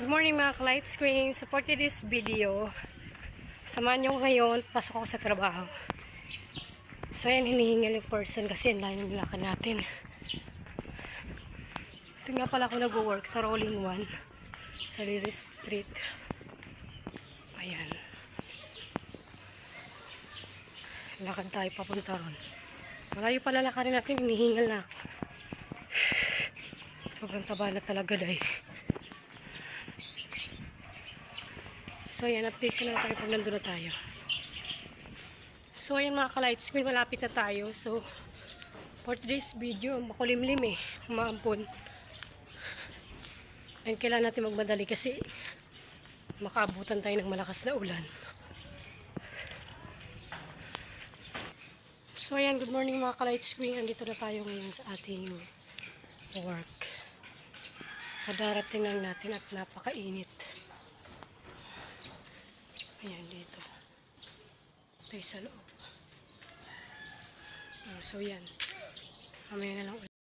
Good morning mga ka-light screen. Support this video. Samahan nyo ngayon, pasok ako sa trabaho. So yan, hinihingal yung person kasi yan lang yung nilakad natin. Ito nga pala ako nag-work sa Rolling One sa Lily Street. Ayan. Lakad tayo papunta ron. Malayo pala lakarin natin, hinihingal na ako. Sobrang taba na talaga dahil. So, ayan, update ko na tayo pag nandun na tayo. So, ayan mga ka-light screen, malapit na tayo. So, for today's video, makulimlim eh, umaampon. Ayun, kailangan natin magmadali kasi makaabutan tayo ng malakas na ulan. So, ayan, good morning mga ka-light screen. Andito na tayo ngayon sa ating work. Kadarating lang natin at napakainit. Ayan, dito. Tayo sa loob. So, yan. Mamaya na lang ulit.